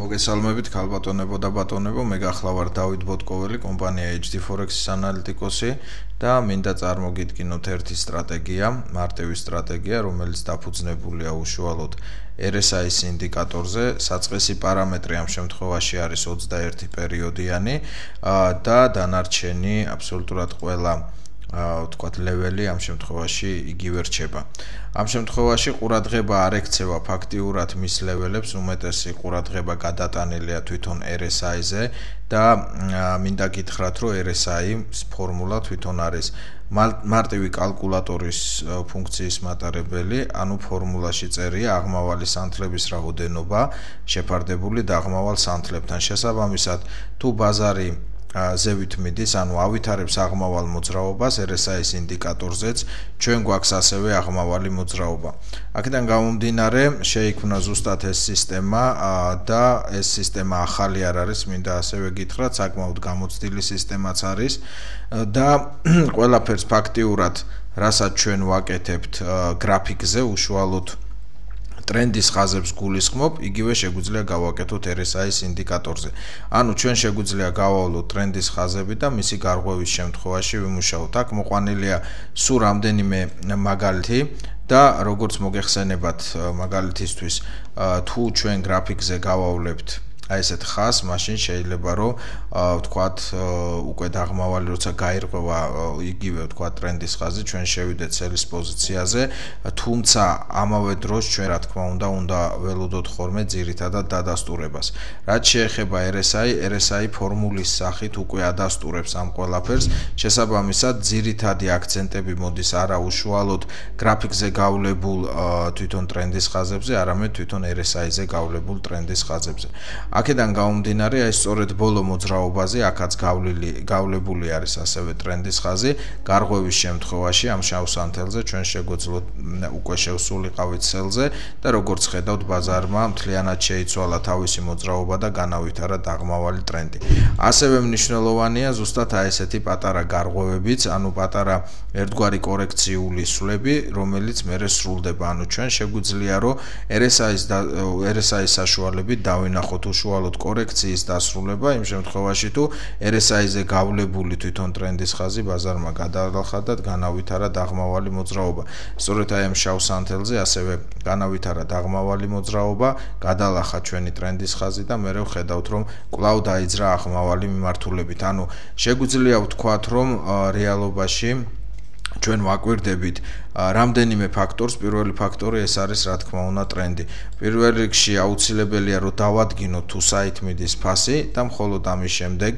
მოგესალმებით ქალბატონებო და ბატონებო, მე გახლავარ დავით ბოტკოველი, კომპანია HD Forex-ის ანალიტიკოსი და მინდა წარმოგიდგინოთ ერთი სტრატეგია, მარტივი სტრატეგია, რომელიც დაფუძნებულია უშუალოდ RSI-ის ინდიკატორზე, საწყისი პარამეტრი ამ შემთხვევაში არის 21 პერიოდიანი და დანარჩენი აბსოლუტურად ყველა ვთქვათ ლეველი ამ შემთხვევაში იგივე რჩება. ამ შემთხვევაში ყურადღება არ ექცევა ფაქტიურად მის ლეველებს, უმეტესი ყურადღება გადატანილია თვითონ RSI-ზე და მინდა გითხრათ, რომ RSI-ის ფორმულა თვითონ არის მარტივი კალკულატორის ფუნქციის მატარებელი, ანუ ფორმულაში წერია აღმავალი სანთლების რაოდენობა შეფარდებული დაღმავალ სანთლებთან. შესაბამისად, თუ ბაზარი ზევით მიდის, ანუ ავითარებს აღმავალ მოძრაობას RSI-ის ინდიკატორზეც, ჩვენ გვაქვს ასევე აღმავალი მოძრაობა. აქედან გამომდინარე, შეიქმნა ზუსტად ეს სისტემა და ეს სისტემა ახალი არ არის, მინდა ასევე გითხრათ, საკმაოდ გამოცდილი სისტემაც არის და ყველაფერს ფაქტიურად, რასაც ჩვენ ვაკეთებთ გრაფიკზე, უშუალოდ ტრენდის ხაზებს გულისხმობ, იგივე შეგვიძლია გავაკეთოთ RSI-ის ინდიკატორზე. ანუ ჩვენ შეგვიძლია გავავლოთ ტრენდის ხაზები და მისი გარღვევის შემთხვევაში ვიმუშაოთ. აქ მოყვანილია სულ რამდენიმე მაგალითი და როგორც მოგეხსენებათ მაგალითისთვის, თუ ჩვენ გრაფიკზე გავავლებთ ესეთ ხაზს, მაშინ შეიძლება რომ ვთქვათ უკვე დაღმავალი როცა გაირღვევა იგივე ვთქვათ ტრენდის ხაზი, ჩვენ შევიდეთ სელის პოზიციაზე, თუმცა ამავე დროს ჩვენ რა თქმა უნდა ველოდოთ ხოლმე ძირითადად დადასტურებას. რაც შეეხება RSI ფორმულის სახით უკვე ადასტურებს ამ ყველაფერს, შესაბამისად ძირითადი აქცენტები მოდის არა უშუალოდ გრაფიკზე გავლებულ თვითონ ტრენდის ხაზებზე, არამედ თვითონ RSI-ზე გავლებულ ტრენდის ხაზებზე. აქედან გამომდინარე, ეს სწორედ ბოლო მოძრაობაზე, აქაც გავლებული არის ასევე ტრენდის ხაზი, გარღვევის შემთხვევაში ამ შავ სანთელზე ჩვენ შეგვეძლოთ უკვე შევსულიყავით სელზე და როგორც ხედავთ, ბაზარმა მთლიანად შეიცვალა თავისი მოძრაობა და განავითარა დაღმავალი ტრენდი. ასევე მნიშვნელოვანია ზუსტად ესეთი პატარა გარღვევებიც, ანუ პატარა ერთგვარი კორექციული სვლები, რომელიც მერე სრულდება, ანუ ჩვენ შეგვიძლია რომ RSI-ის საშუალებით დავინახოთ უშუალოდ კორექციის დასრულება იმ შემთხვევაში თუ RSI-ზე გავლებული თვითონ ტრენდის ხაზი ბაზარმა გადაალახა და განავითარა დაღმავალი მოძრაობა. სწორედ აი ამ შავ სანთელზე ასევე განავითარა დაღმავალი მოძრაობა, გადაალახა ჩვენი ტრენდის ხაზი და მერე ვხედავთ რომ კვლავ დაიძრა აღმავალი მიმართულებით. ანუ შეგვიძლია ვთქვათ რომ რეალობაში ჩვენ ვაკვირდებით რამდენიმე ფაქტორს. პირველი ფაქტორი ეს არის რა თქმა უნდა ტრენდი. პირველ რიგში აუცილებელია რომ დავადგინოთ თუ საით მიდის ფასი და მხოლოდ ამის შემდეგ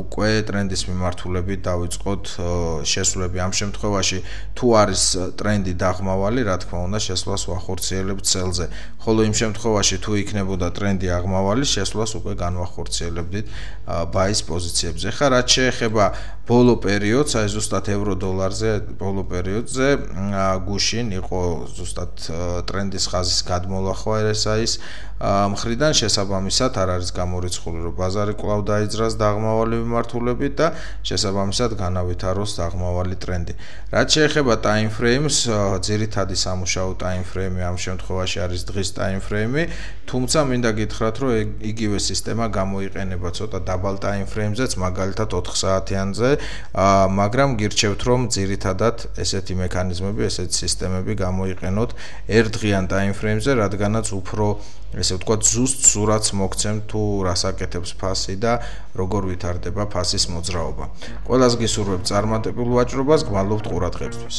უკვე ტრენდის მიმართულებით დავიწყოთ შესვლები. ამ შემთხვევაში თუ არის ტრენდი დაღმავალი, რა თქმა უნდა შესვლას ვახორციელებთ სელზე. ხოლო იმ შემთხვევაში თუ იქნებოდა ტრენდი აღმავალი, შესვლას უკვე განვახორციელებდით ბაის პოზიციებზე. ხა რაც შეეხება ბოლო პერიოდს, აი ზუსტად ევრო-დოლარზე ბოლო პერიოდზე გუშინ იყო ზუსტად ტრენდის ხაზის გადმოლახვა RSI-ის მხრიდან, შესაბამისად არ არის გამორიცხული რომ ბაზარი კვლავ დაიძრას დაღმავალი მიმართულებით და შესაბამისად განავითაროს დაღმავალი ტრენდი. რაც შეეხება time frames, ძირითადი სამუშაო time frame ამ შემთხვევაში არის დღის time frame, თუმცა მინდა გითხრათ რომ იგივე სისტემა გამოიყენება ცოტა დაბალ time frame-ზეც, მაგალითად 4 საათიანზე, მაგრამ გირჩევთ რომ ძირითადად ესეთი მექანიზმები, ესეთი სისტემები გამოიყენოთ ერთდღიან time frame-ზე, რადგანაც უფრო ესე ვთქვათ ზუსტ სურათს მოგცემთ თუ რას აკეთებს ფასი და როგორ ვითარდება ფასის მოძრაობა. ყველას გისურვებთ წარმატებულ ვაჭრობას, გმადლობთ ყურადღებისთვის.